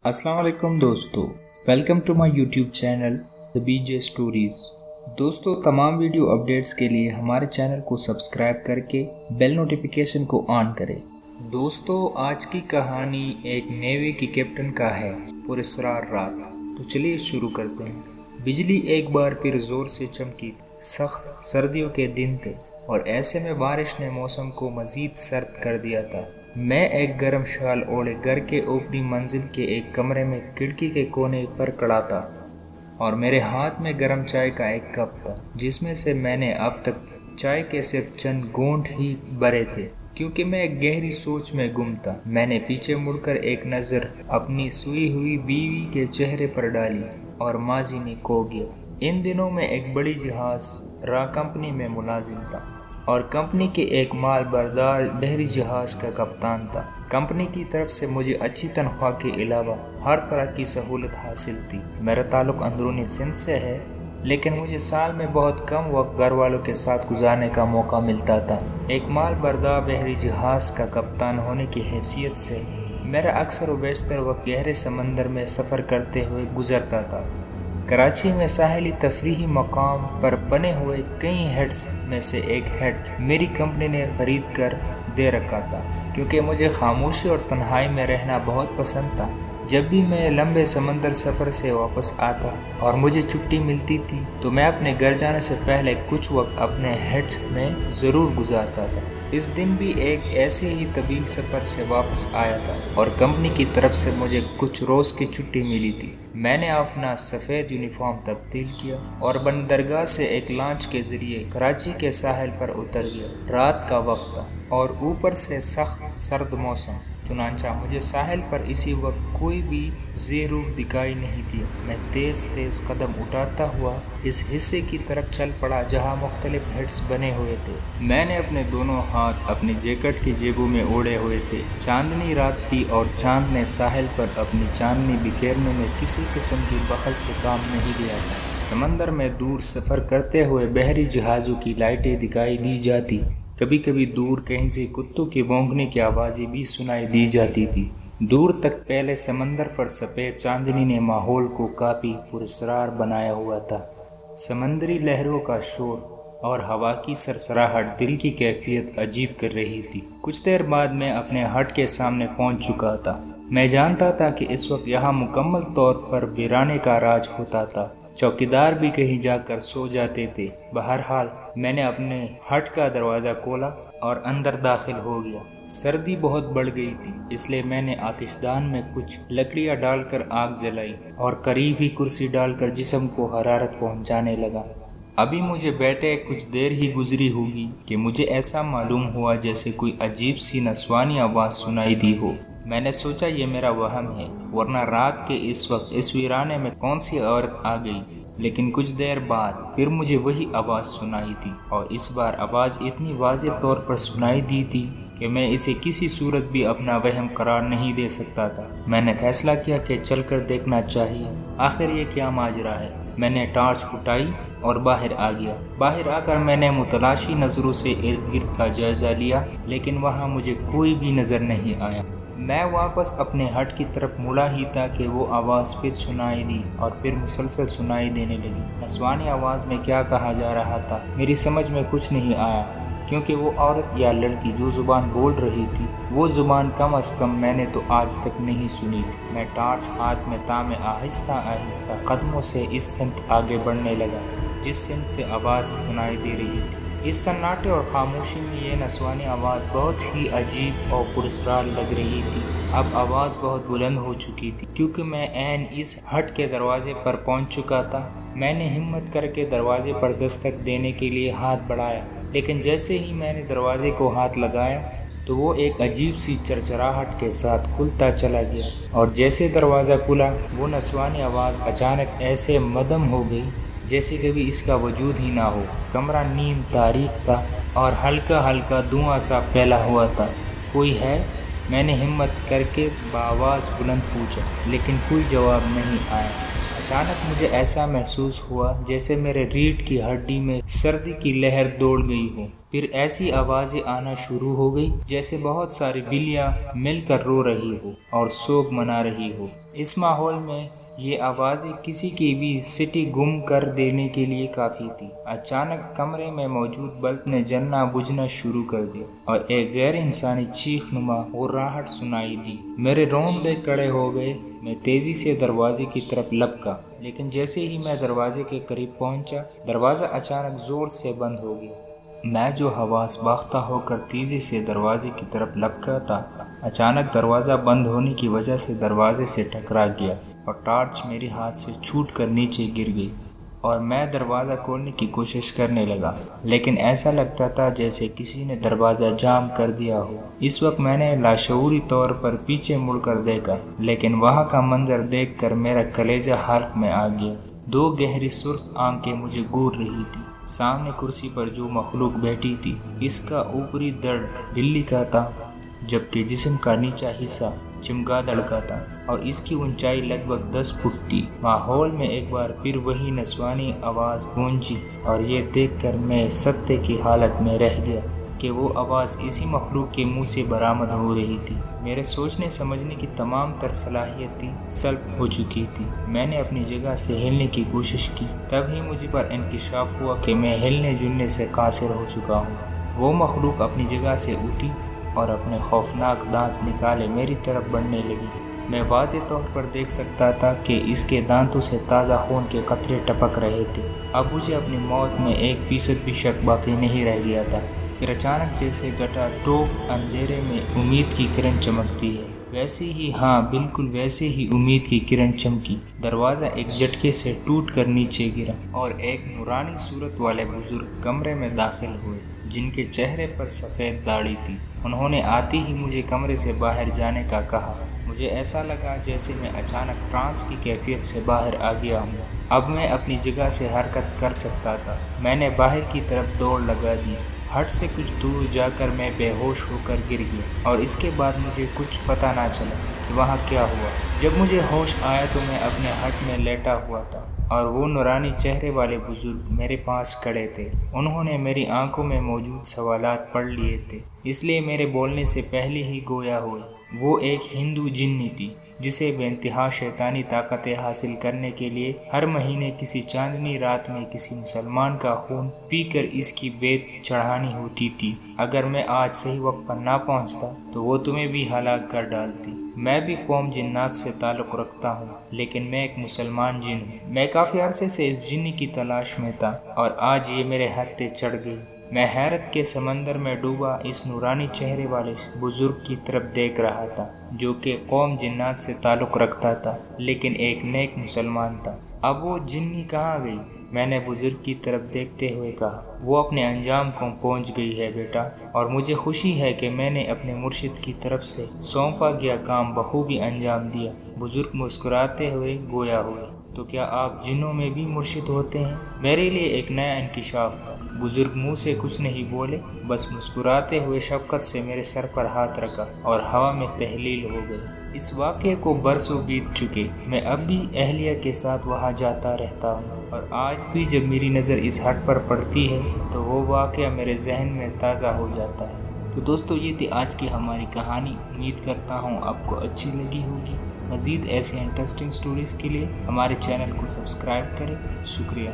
السلام علیکم دوستو، welcome to my YouTube channel The BJ Stories۔ دوستو، تمام ویڈیو اپڈیٹس کے لیے ہمارے چینل کو سبسکرائب کر کے بیل نوٹیفیکیشن کو آن کریں۔ دوستو، آج کی کہانی ایک نیوی کی کیپٹن کا ہے، پراسرار رات۔ تو چلیے شروع کرتے ہیں۔ بجلی ایک بار پھر زور سے چمکی۔ سخت سردیوں کے دن تھے اور ایسے میں بارش نے موسم کو مزید سرد کر دیا تھا۔ میں ایک گرم شال اوڑھے گھر کے اوپری منزل کے ایک کمرے میں کھڑکی کے کونے پر کھڑا تھا اور میرے ہاتھ میں گرم چائے کا ایک کپ تھا جس میں سے میں نے اب تک چائے کے صرف چند گھونٹ ہی بھرے تھے، کیونکہ میں ایک گہری سوچ میں گم تھا۔ میں نے پیچھے مڑ کر ایک نظر اپنی سوئی ہوئی بیوی کے چہرے پر ڈالی اور ماضی میں کھو گیا۔ ان دنوں میں ایک بڑی جہاز راہ کمپنی میں ملازم تھا اور کمپنی کے ایک مال بردار بحری جہاز کا کپتان تھا۔ کمپنی کی طرف سے مجھے اچھی تنخواہ کے علاوہ ہر طرح کی سہولت حاصل تھی۔ میرا تعلق اندرونی سندھ سے ہے، لیکن مجھے سال میں بہت کم وقت گھر والوں کے ساتھ گزارنے کا موقع ملتا تھا۔ ایک مال بردار بحری جہاز کا کپتان ہونے کی حیثیت سے میرا اکثر و بیشتر وقت گہرے سمندر میں سفر کرتے ہوئے گزرتا تھا۔ کراچی میں ساحلی تفریحی مقام پر بنے ہوئے کئی ہٹس میں سے ایک ہٹ میری کمپنی نے خرید کر دے رکھا تھا، کیونکہ مجھے خاموشی اور تنہائی میں رہنا بہت پسند تھا۔ جب بھی میں لمبے سمندر سفر سے واپس آتا اور مجھے چھٹی ملتی تھی تو میں اپنے گھر جانے سے پہلے کچھ وقت اپنے ہٹ میں ضرور گزارتا تھا۔ اس دن بھی ایک ایسے ہی طویل سفر سے واپس آیا تھا اور کمپنی کی طرف سے مجھے کچھ روز کی چھٹی ملی تھی۔ میں نے اپنا سفید یونیفارم تبدیل کیا اور بندرگاہ سے ایک لانچ کے ذریعے کراچی کے ساحل پر اتر گیا۔ رات کا وقت تھا اور اوپر سے سخت سرد موسم، چنانچہ مجھے ساحل پر اسی وقت کوئی بھی زیر دکھائی نہیں دیا۔ میں تیز تیز قدم اٹھاتا ہوا اس حصے کی طرف چل پڑا جہاں مختلف ہٹس بنے ہوئے تھے۔ میں نے اپنے دونوں ہاتھ اپنی جیکٹ کی جیبوں میں اوڑھے ہوئے تھے۔ چاندنی رات تھی اور چاند نے ساحل پر اپنی چاندنی بکھیرنے میں کسی قسم کی بخل سے کام نہیں لیا تھا۔ سمندر میں دور سفر کرتے ہوئے بحری جہازوں کی لائٹیں دکھائی دی جاتی، کبھی کبھی دور کہیں سے کتوں کی بھونکنے کی آوازیں بھی سنائی دی جاتی تھی۔ دور تک پہلے سمندر پر سفید چاندنی نے ماحول کو کافی پراسرار بنایا ہوا تھا۔ سمندری لہروں کا شور اور ہوا کی سرسراہٹ دل کی کیفیت عجیب کر رہی تھی۔ کچھ دیر بعد میں اپنے ہٹ کے سامنے پہنچ چکا تھا۔ میں جانتا تھا کہ اس وقت یہاں مکمل طور پر ویرانے کا راج ہوتا تھا۔ چوکیدار بھی کہیں جا کر سو جاتے تھے۔ بہرحال میں نے اپنے ہٹ کا دروازہ کھولا اور اندر داخل ہو گیا۔ سردی بہت بڑھ گئی تھی، اس لیے میں نے آتش دان میں کچھ لکڑیاں ڈال کر آگ جلائی اور قریب ہی کرسی ڈال کر جسم کو حرارت پہنچانے لگا۔ ابھی مجھے بیٹھے کچھ دیر ہی گزری ہوگی کہ مجھے ایسا معلوم ہوا جیسے کوئی عجیب سی نسوانی آواز سنائی دی ہو۔ میں نے سوچا یہ میرا وہم ہے، ورنہ رات کے اس وقت اس ویرانے میں کون سی عورت آ گئی۔ لیکن کچھ دیر بعد پھر مجھے وہی آواز سنائی تھی، اور اس بار آواز اتنی واضح طور پر سنائی دی تھی کہ میں اسے کسی صورت بھی اپنا وہم قرار نہیں دے سکتا تھا۔ میں نے فیصلہ کیا کہ چل کر دیکھنا چاہیے، آخر یہ کیا ماجرا ہے۔ میں نے ٹارچ اٹھائی اور باہر آ گیا۔ باہر آ کر میں نے متلاشی نظروں سے ارد گرد کا جائزہ لیا، لیکن وہاں مجھے کوئی بھی نظر نہیں آیا۔ میں واپس اپنے ہٹ کی طرف مڑا ہی تھا کہ وہ آواز پھر سنائی دی اور پھر مسلسل سنائی دینے لگی۔ نسوانی آواز میں کیا کہا جا رہا تھا میری سمجھ میں کچھ نہیں آیا، کیونکہ وہ عورت یا لڑکی جو زبان بول رہی تھی وہ زبان کم از کم میں نے تو آج تک نہیں سنی تھی۔ میں ٹارچ ہاتھ میں تھامے آہستہ آہستہ قدموں سے اس سمت آگے بڑھنے لگا جس سمت سے آواز سنائی دے رہی تھی۔ اس سناٹے اور خاموشی میں یہ نسوانی آواز بہت ہی عجیب اور پراسرار لگ رہی تھی۔ اب آواز بہت بلند ہو چکی تھی، کیونکہ میں عین اس ہٹ کے دروازے پر پہنچ چکا تھا۔ میں نے ہمت کر کے دروازے پر دستک دینے کے لیے ہاتھ بڑھایا، لیکن جیسے ہی میں نے دروازے کو ہاتھ لگایا تو وہ ایک عجیب سی چرچراہٹ کے ساتھ کھلتا چلا گیا، اور جیسے دروازہ کھلا وہ نسوانی آواز اچانک ایسے مدھم ہو گئی جیسے کبھی اس کا وجود ہی نہ ہو۔ کمرہ نیم تاریک تھا اور ہلکا ہلکا دھواں سا پھیلا ہوا تھا۔ کوئی ہے؟ میں نے ہمت کر کے بآواز بلند پوچھا، لیکن کوئی جواب نہیں آیا۔ اچانک مجھے ایسا محسوس ہوا جیسے میرے ریڑھ کی ہڈی میں سردی کی لہر دوڑ گئی ہو۔ پھر ایسی آوازیں آنا شروع ہو گئی جیسے بہت ساری بلیاں مل کر رو رہی ہو اور سوگ منا رہی ہو۔ اس ماحول میں یہ آوازیں کسی کی بھی سٹی گم کر دینے کے لیے کافی تھی۔ اچانک کمرے میں موجود بلب نے جلنا بجھنا شروع کر دیا اور ایک غیر انسانی چیخ نما غراہٹ سنائی دی۔ میرے رونگٹے کھڑے ہو گئے۔ میں تیزی سے دروازے کی طرف لپکا، لیکن جیسے ہی میں دروازے کے قریب پہنچا، دروازہ اچانک زور سے بند ہو گیا۔ میں جو حواس باختہ ہو کر تیزی سے دروازے کی طرف لپکا تھا، اچانک دروازہ بند ہونے کی وجہ سے دروازے سے ٹکرا گیا اور ٹارچ میرے ہاتھ سے چھوٹ کر نیچے گر گئی اور میں دروازہ کھولنے کی کوشش کرنے لگا، لیکن ایسا لگتا تھا جیسے کسی نے دروازہ جام کر دیا ہو۔ اس وقت میں نے لاشعوری طور پر پیچھے مڑ کر دیکھا، لیکن وہاں کا منظر دیکھ کر میرا کلیجہ حلق میں آ گیا۔ دو گہری سرخ آنکھیں مجھے گور رہی تھی۔ سامنے کرسی پر جو مخلوق بیٹھی تھی، اس کا اوپری دڑ بلی کا تھا، جبکہ جسم کا نیچا حصہ چمگادڑ کا تھا اور اس کی اونچائی لگ بھگ 10 فٹ تھی۔ ماحول میں ایک بار پھر وہی نسوانی آواز گونجی اور یہ دیکھ کر میں سطح کی حالت میں رہ گیا کہ وہ آواز اسی مخلوق کے منہ سے برآمد ہو رہی تھی۔ میرے سوچنے سمجھنے کی تمام تر صلاحیتیں سلب ہو چکی تھی۔ میں نے اپنی جگہ سے ہلنے کی کوشش کی، تب ہی مجھ پر انکشاف ہوا کہ میں ہلنے جلنے سے قاصر ہو چکا ہوں۔ وہ مخلوق اپنی جگہ سے اٹھی اور اپنے خوفناک دانت نکالے میری طرف بڑھنے لگی۔ میں واضح طور پر دیکھ سکتا تھا کہ اس کے دانتوں سے تازہ خون کے قطرے ٹپک رہے تھے۔ اب مجھے اپنی موت میں 1% بھی شک باقی نہیں رہ گیا تھا۔ پھر اچانک جیسے گٹا ٹوپ اندھیرے میں امید کی کرن چمکتی ہے، ویسے ہی، ہاں بالکل ویسے ہی امید کی کرن چمکی۔ دروازہ ایک جھٹکے سے ٹوٹ کر نیچے گرا اور ایک نورانی صورت والے بزرگ کمرے میں داخل ہوئے، جن کے چہرے پر سفید داڑھی تھی۔ انہوں نے آتے ہی مجھے کمرے سے باہر جانے کا کہا۔ مجھے ایسا لگا جیسے میں اچانک ٹرانس کی کیفیت سے باہر آ گیا ہوں۔ اب میں اپنی جگہ سے حرکت کر سکتا تھا۔ میں نے باہر کی طرف دوڑ لگا دی۔ ہٹ سے کچھ دور جا کر میں بے ہوش ہو کر گر گیا اور اس کے بعد مجھے کچھ پتہ نہ چلا کہ وہاں کیا ہوا۔ جب مجھے ہوش آیا تو میں اپنے ہٹ میں لیٹا ہوا تھا اور وہ نورانی چہرے والے بزرگ میرے پاس کھڑے تھے۔ انہوں نے میری آنکھوں میں موجود سوالات پڑھ لیے تھے، اس لیے میرے بولنے سے پہلے ہی گویا ہوئے۔ وہ ایک ہندو جنی تھی جسے بے انتہا شیطانی طاقتیں حاصل کرنے کے لیے ہر مہینے کسی چاندنی رات میں کسی مسلمان کا خون پی کر اس کی بیت چڑھانی ہوتی تھی۔ اگر میں آج صحیح وقت پر نہ پہنچتا تو وہ تمہیں بھی ہلاک کر ڈالتی۔ میں بھی قوم جنات سے تعلق رکھتا ہوں، لیکن میں ایک مسلمان جن ہوں۔ میں کافی عرصے سے اس جنی کی تلاش میں تھا اور آج یہ میرے ہتھے چڑھ گئی۔ میں حیرت کے سمندر میں ڈوبا اس نورانی چہرے والے بزرگ کی طرف دیکھ رہا تھا، جو کہ قوم جنات سے تعلق رکھتا تھا لیکن ایک نیک مسلمان تھا۔ اب وہ جنی کہاں گئی؟ میں نے بزرگ کی طرف دیکھتے ہوئے کہا۔ وہ اپنے انجام کو پہنچ گئی ہے بیٹا، اور مجھے خوشی ہے کہ میں نے اپنے مرشد کی طرف سے سونپا گیا کام بخوبی انجام دیا۔ بزرگ مسکراتے ہوئے گویا ہوئے۔ تو کیا آپ جنوں میں بھی مرشد ہوتے ہیں؟ میرے لیے ایک نیا انکشاف تھا۔ بزرگ منہ سے کچھ نہیں بولے، بس مسکراتے ہوئے شفقت سے میرے سر پر ہاتھ رکھا اور ہوا میں تحلیل ہو گئی۔ اس واقعے کو برسوں بیت چکے، میں اب بھی اہلیہ کے ساتھ وہاں جاتا رہتا ہوں، اور آج بھی جب میری نظر اس ہٹ پر پڑتی ہے تو وہ واقعہ میرے ذہن میں تازہ ہو جاتا ہے۔ تو دوستو، یہ تھی آج کی ہماری کہانی۔ امید کرتا ہوں آپ کو اچھی لگی ہوگی۔ مزید ایسے انٹرسٹنگ سٹوریز کے لیے ہمارے چینل کو سبسکرائب کریں۔ شکریہ۔